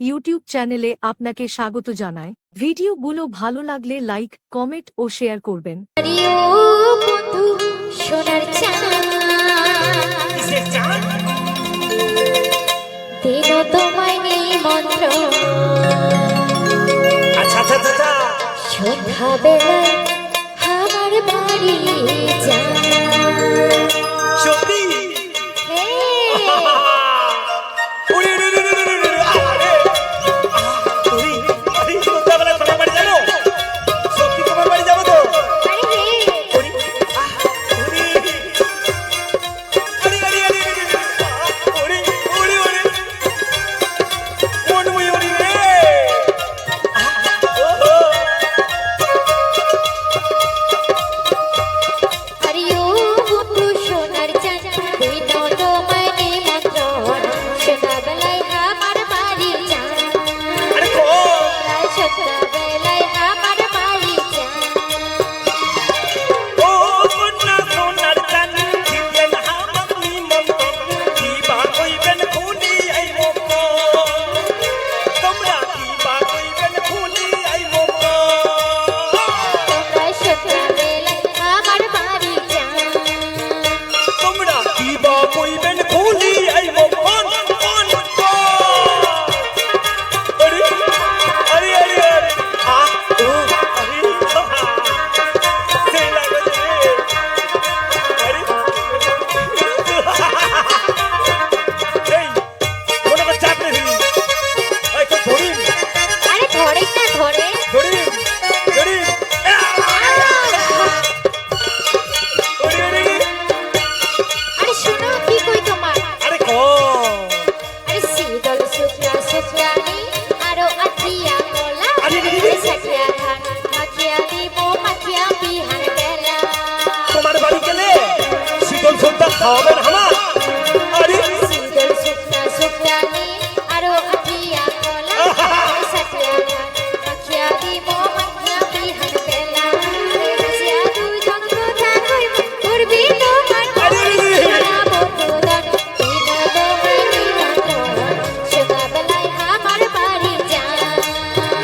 YouTube চ্যানেলে আপনাকে স্বাগত জানায়। ভিডিওগুলো ভালো লাগলে লাইক, কমেন্ট ও শেয়ার করবেন। সোনার দিন তোমায় নিমন্ত্র সন্ধ্যাবেলায় আমার বাড়ি যা সত্যি খাওয়াবেন আমার আরে শীতল শুকনা শুকনানি আরো আঠিয়া কলা সাথিয়া মাখিয়া দিব মাখিয়া বিহান বেলা সিয়া দুই জন কথা কইব করবি তোমার বন্ধুদান দিন তোমায় নিমন্ত্রণ সন্ধ্যাবেলায় আমার বাড়ি যা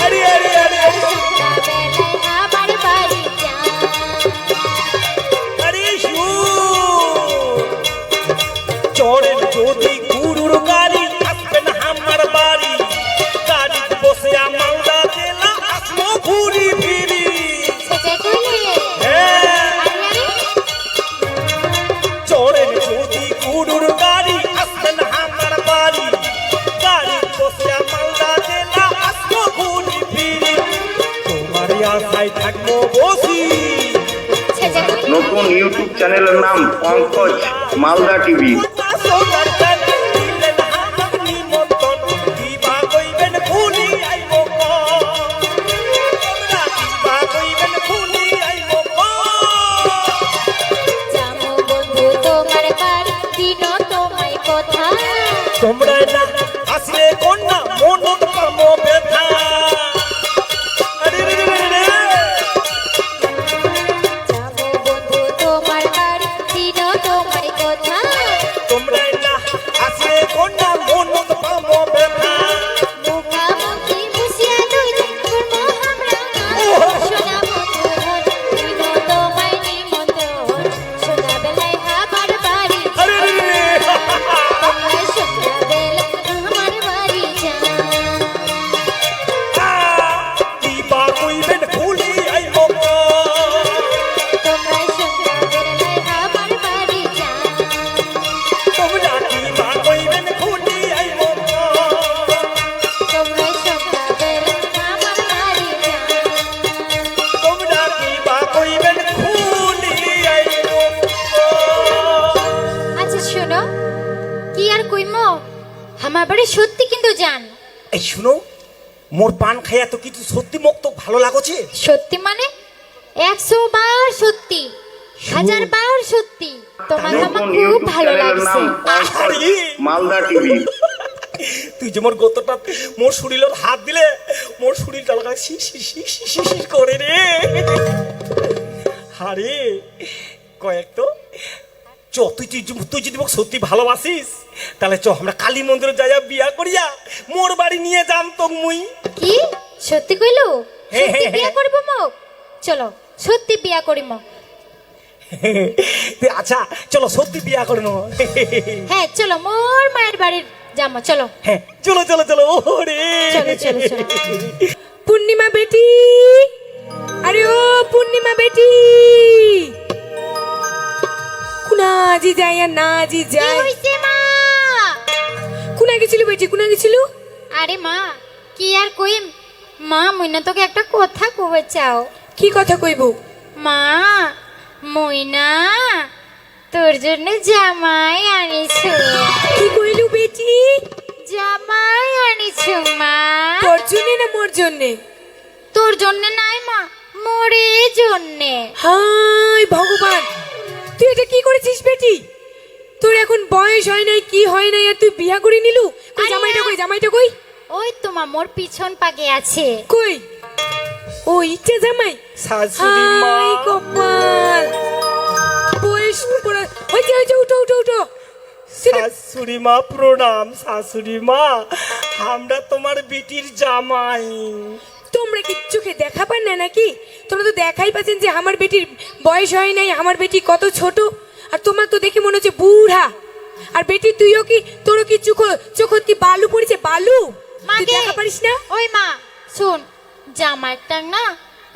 আরে আরে আরে সন্ধ্যাবেলায় আমার বাড়ি যা আরে চড়েন যদি গুরুর গাড়ি আসবেন আমার বাড়ি গাড়ি বসে মালদা জেলা আসবো ঘুরি ফিরি চড়েন যদি গুরুর গাড়ি আসবেন আমার বাড়ি গাড়ি বসে মালদা জেলা আসবো ঘুরি ফিরি তোমার আশায় থাকবো বসি। নতুন ইউটিউব চ্যানেলের নাম পঙ্কজ মালদা টিভি। তোমরা না আসলে কন্যা মন পামো ব্যথা তোমরা না আসলে কন্যা মন পামো ব্যথা আমার বাড়ি সত্যি কিন্তু জান এই শুনো মোর পান খাইয়া তো কিছু সত্যি মুক্ত ভালো লাগছে সত্যি মানে 100 বার সত্যি 1000 বার সত্যি তোমার আমার খুব ভালো লাগছে মালদা টিভি। তুই যে মোর গোতটা মোর শরীরের হাত দিলে মোর শরীরটা লাগা শিশি করে রে। আরে কয়েক তো চ তুই যদি মোক সত্যি ভালোবাসিস তাহলে চ আমরা কালী মন্দিরে যাইয়া বিয়া করিয়া মোর বাড়ি নিয়ে যাম তো মুই। কি সত্যি কইলো? হ্যাঁ, সত্যি হ্যাঁ, বিয়া হ্যাঁ। করব মো? চলো সত্যি বিয়া করিম। আচ্ছা চলো সত্যি বিয়া করে নেবো। হ্যাঁ চলো মোর মায়ের বাড়ির যাবো, চলো হ্যাঁ চলো চলো চলো ওরে চলো চলো চলো। পূর্ণিমা বেটি, আরে ও পূর্ণিমা বেটি, কুনা আজি যায় আর না আজি কি যায়। হইছে মা? কুনা গেছিল বেটি, কুনা গেছিল? আরে মা কি আর কইম মা, মইনা তোকে একটা কথা কবে চাও। কি কথা কইব? মা মইনা তোর জন্য জামাই আনিছো। কি কইলু বেটি? জামাই আনিছো মা। তোর জন্য না মোর জন্যে? তোর জন্য নাই মা, মোরে জন্যে। হাই ভগবান, তুই এটা কি করেছিস বেটি? তোর এখন বয়স হয় নাই, কি হয় নাই, আর তুই বিয়া করে নিলু? কই আরে জামাইটা না। কই, জামাইটা কই? ওই তো মা মোর পিছন পাকে আছে। কই ও ইচ্ছে জামাই? শাশুড়ি মা হাই কপাল, বয়স পুরো হইছে হইছে, উঠো উঠো উঠো। শাশুড়ি মা প্রণাম। শাশুড়ি মা আমরা তোমার বেটির জামাই। তোমরা কি চোখে দেখা পান না নাকি? তোমরা তো দেখাই পাচ্ছেন যে আমার বেটির বয়স হয় নাই, আমার বেটি কত ছোট, আর তোমার তো দেখে মনে হচ্ছে বুড়া। আর বেটি তুইও কি, তোরও কি চোখত কি বালু পড়েছে, বালু? তুই মাকে দেখা পারিস না? ওই মা শুন, জামাইটা না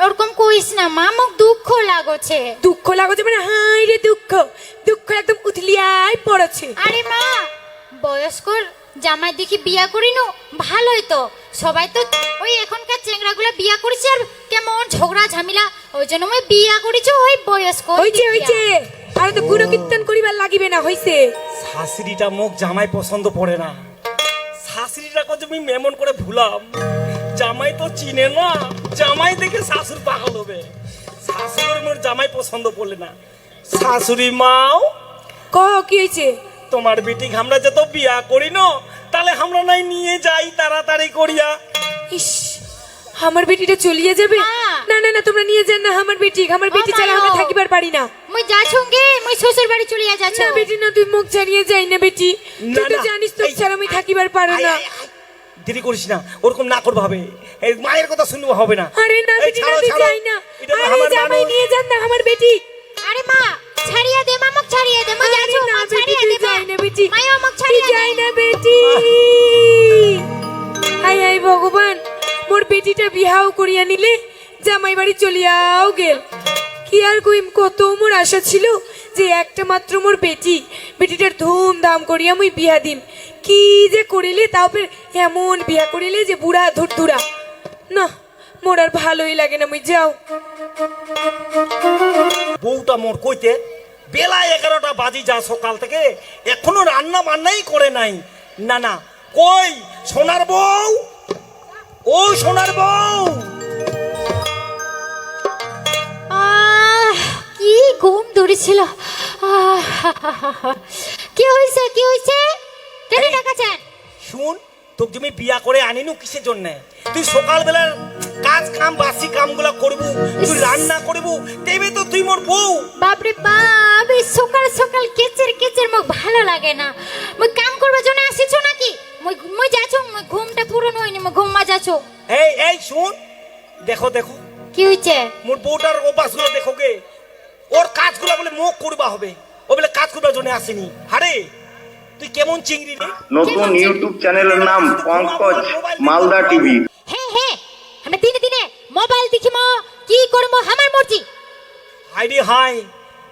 ওরকম কইস না মা, মোক দুঃখ লাগছে। দুঃখ লাগছে মানে? হাই রে দুঃখ, দুঃখ একদম উথলিয়ায় পড়েছে। আরে মা বয়স্কর জামাই দেখি বিয়া করিনো ভালোই তো, সবাই তো ওই এখনকার চেংড়াগুলা বিয়া করেছে আর কেমন ঝগড়া ঝামেলা, ওই জন্য মই বিয়া করেছি ওই বয়স্ক। হইছে হইছে, আর তো গুণ কীর্তন করিবার লাগিবে না, হইছে। শাশুড়িটা মোক জামাই পছন্দ পড়ে না। শাশুড়িটা কত আমি মেমন করে ভুলাম, জামাই তো চিনে না, জামাই দেখে শাশুড় পাগল হবে। শাশুড়ির মোর জামাই পছন্দ পড়লে না। শাশুড়ি মাও কহ কি হয়েছে? তোমার বেটি আমরা যত বিয়া করি না, তাহলে আমরা নাই নিয়ে যাই তাড়াতাড়ি করিয়া। ইস, আমার বেটিটা চলিয়ে যাবে? মা। না না না, তোমরা নিয়ে যান না আমার বেটি, আমার বেটি মা, ছাড়া মা, আমরা ও। থাকিবার পারি না। মই যাচ্ছঙ্গে, মই শ্বশুর বাড়ি চলে যাচ্ছ। না বেটি না, তুই মুখ ছাড়িয়ে যাই না বেটি, তুই তো না, জানিস তোর এই, ছাড়া আমি থাকিবার পারো আয়, না। আয়, আয়। দেরি করিস না, ওরকম না করবো হবে। এই মায়ের কথা শুনবো হবে না। আরে না এই, বেটি না, ছাড়ো, তুই ছাড়ো। যাই না। এটা তো আরে আমার জামাই মানুষ। নিয়ে যান না আমার বেটি। আরে মা ছাড়িয়ে দে মা, মোক ছাড়িয়ে দে, মই আরে যাচ্ছ না মা, বেটি, ছাড়িয়ে তুই দে মা। যাই না বেটি, মায়ো মোক তুই ছাড়িয়ে যাই দে। না বেটি। হাই হাই ভগবান, মোর বেটিটা বিহাও করিয়া নিলে, জামাই বাড়ি চলিয়াও গেল। কি আর কইম, কত মোর আশা ছিল যে একটা মাত্র মোর বেটি, বেটিটার ধুমধাম করিয়া মুই বিয়া দিম। কি যে করিলে, তাও ফের এমন বিয়া করিলে যে বুড়া ধুরধুরা। না, মোর আর ভালোই লাগে না, মুই যাও। বউটা মোর কইতে বেলা 11টা বাজি যা সকাল থেকে এখনো রান্না বান্নাই করে নাই। না না, কই সোনার বউ, ও সোনার বউ। কি ঘুম ধরেছিল। কি হইছে, কি হইছে? কেন এই, ডাকাছেন? শুন, তোকে তুমি বিয়া করে আনিনু কিসের জন্য? তুই সকালবেলার কাজ কাম বাসি কামগুলা করবু, তুই রান্না করবু, তেবে তো তুই মোর বউ। বাপরে বাপ, এই সকাল সকাল কেচের কেচের মোক ভালো লাগে না। মই কাম করবার জন্য আসিছো নাকি? মই যাচ্ছো, মই ঘুমটা পূরণ হয়নি, মই ঘুমা যাচ্ছো। এই এই শুন, দেখো দেখো কি হইছে? মোর বউটার অভ্যাসগুলো দেখো গে। ওর কাজগুলো বলে মুখ করবা হবে, ও বলে কাজ করবার জন্য আসেনি। আরে তুই কেমন চিংড়ি রে? নতুন ইউটিউব চ্যানেলের নাম পঙ্কজ মালদা টিভি। হ্যাঁ হ্যাঁ, আমরা দিনে দিনে মোবাইল দেখিমো, কি করবো আমার মর্জি। হাইরে হাই,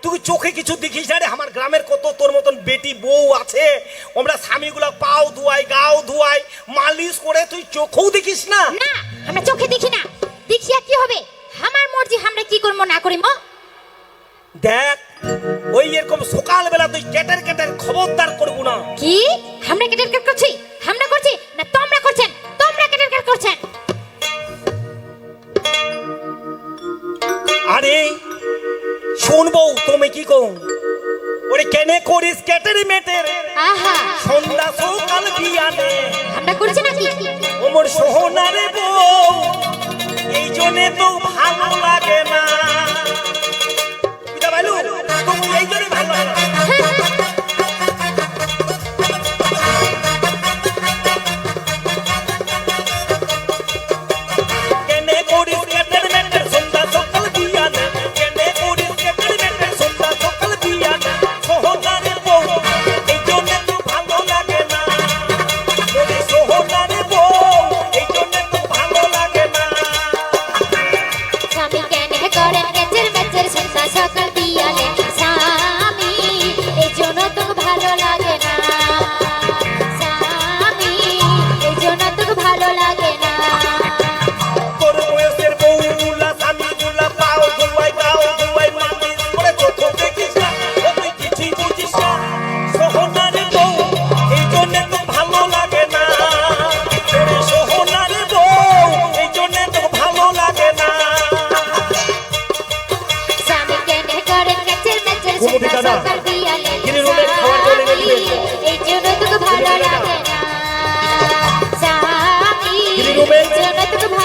তুই চোখে কিছু দেখিস না রে? আমার গ্রামের কত তোর মতন বেটি বউ আছে, আমরা স্বামীগুলা পাও ধুয়াই, গাও ধুয়াই, মালিশ করে, তুই চোখেও দেখিস না? না, আমরা চোখে দেখি না, দেখিয়া কি হবে? আমার মর্জি, আমরা কি করবো না করিমো। দেখ, ওই এরকম সকালবেলা তুই কেটের কেটের খবরদার করবো না। কি আমরা কেটের কেট করছি? আমরা করছি না তোমরা করছেন? তোমরা কেটের কেট করছেন। আরে শুনবো তুমি কি কও? ওরে কেনে করিস কেটের মেটের, আহা, সন্ধ্যা সকাল বিয়ানে, আমরা করছি নাকি? ওমর সোহনারে বউ, এই জন্যে তো ভালো লাগে না। বুঝা পাইলু? তুমি এই জন্যে ভালো লাগে না।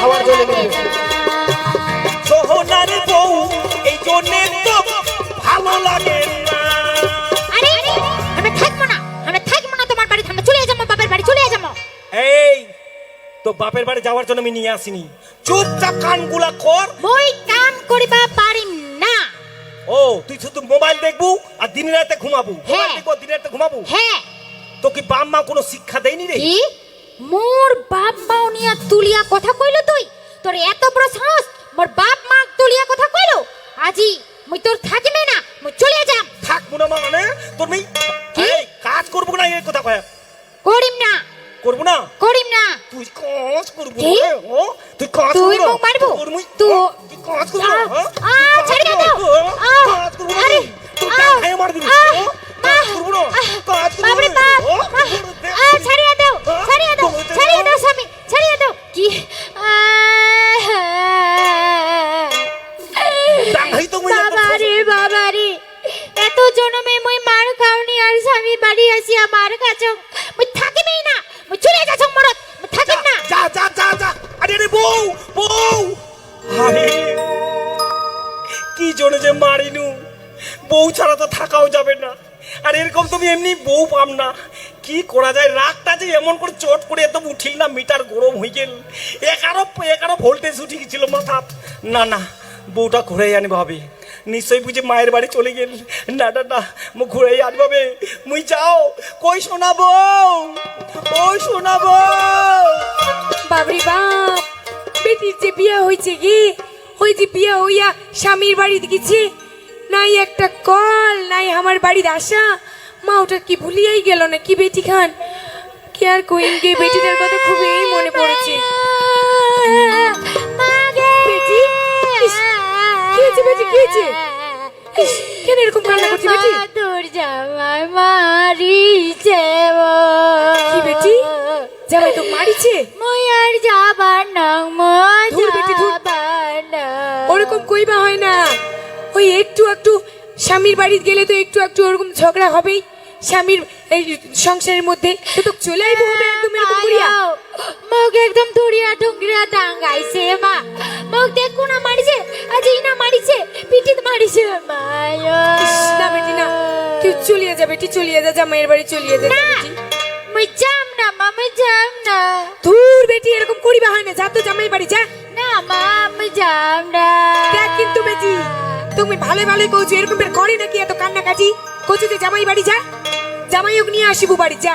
খাওয়ার জন্য নিয়ে সোহনার বউ এই জন্যে তো ভালো লাগে না। আরে আমি থাকবো না, আমি থাকবো না তোমার বাড়িতে, আমি চলে যাবো বাপের বাড়ি, চলে যাবো। এই তো বাপের বাড়ি যাওয়ার জন্য আমি নিয়ে আসিনি, চুপচাপ কানগুলা কর। মই কাম করিবা পারি না। ও তুই শুধু মোবাইল দেখবো আর দিন রাতে ঘুমাবো, মোবাইল হ্যাঁ। দেখবো দিন রাতে ঘুমাবো। হ্যাঁ তো কি বাপ মা কোনো শিক্ষা দেয়নি রে? কি মোর বাপ মাও নিয়া তুলিয়া কথা কইলো তুই? তোর এত বড় সাহস মোর বাপ মা তুলিয়া কথা কইলো? আজি মুই তোর থাকিবে না, মুই চলে যাম। থাকবো না মানে তোর মেয়ে কি? এই কাজ করবো না এই কথা কয়া করিম না, করবো না করিম না। তুই কাজ করবো কি? না, ও তুই কাজ তুই করবো না, মুখ মারবো? তোর মুই- তো- তুই কাজ করবো না, হ্যাঁ? আ, তুই কাজ ছাড়িয়ে করবো দাও। না, আ, কাজ করবো না, আরে, তুই আ, টাকা খেয়ে মার দিবি, আ, ও? কাজ করবো না, কাজ করবো বাপরে না, বাপ, ও? ছাড়িয়ে দাও, হ্যাঁ? ছাড়িয়ে দাও, বলতে ছাড়িয়ে দাও। দাও স্বামী, ছাড়িয়ে দাও। কি টাকাই তো মুই একদম বাবারে বাবারে, এত জনমে মই মার খাওনি আর স্বামী বাড়ি আসিয়া মার খাচ্ছ, মই থাকিবেই না, মই চলে যাচ্ছ মরত, মই থাকিব না। যা যা যা যা আরে আরে বউ বউ আরে কি জন্য যে মারিনু, বউ ছাড়া তো থাকাও যাবে না, আর এরকম তুমি এমনি বউ পাম না। কি করা যায়, রাগটা যে এমন করে চট করে এত উঠিল না, মিটার গরম হয়ে গেল, 11 ভোল্টেজ উঠে গেছিল মাথা। না না বউটা ঘুরে আনবে হবে, নিশ্চয়ই বুঝে মায়ের বাড়ি চলে গেল। না না না মু ঘুরে আনবে, মুই যাও কই শোনাবো, ওই শোনাবো। বাবরি বাপ, বেটির যে বিয়া হয়েছে কি, ওই যে বিয়া হইয়া স্বামীর বাড়িতে গেছে, নাই একটা কল, নাই আমার বাড়ির আসা, মা ওটা কি ভুলিয়াই গেল না কি বেটি খান। কি আর কইন গে, বেটিটার কথা খুবই মনে পড়েছে। বেটি, ইস, কি হয়েছে বেটি, কি হয়েছে? ইস, কেন এরকম কান্না করছি বেটি? তোর জামাই মারিছে কি বেটি, জামাই তো মারিছে? মই আর যাবার না, মই ধুর বেটি, ধুর। যাবার না। ওরকম কইবা হয় না, ওই একটু একটু স্বামীর বাড়িতে গেলে তো একটু একটু ওরকম ঝগড়া হবেই স্বামীর এই সংসারের মধ্যে, তো চলে আইবো হবে একদম এরকম করিয়া। মোক একদম ধরিয়া ঢুঙ্গিয়া টাঙ্গাইছে মা, মোক দেখো না মারিছে, আজ এই না মারিছে, পিঠিত মারিছে মায়া। ইস, না বেটি না, তুই চলিয়ে যা বেটি, চলিয়ে যা, জামাইয়ের বাড়ি চলিয়ে যা যা বেটি। মই যাম না মা, মই যাম না। দূর বেটি, এরকম করিবা হয় না, যা তো জামাইয়ের বাড়ি যা। না মা, মই যাম না। দেখ কিন্তু বেটি, তুমি ভালো ভালো কইছো, এরকম বের করে নাকি এত কান্নাকাটি? কইছো যে জামাই বাড়ি যা, জামাইও নিয়ে আসিবো বাড়ি যা।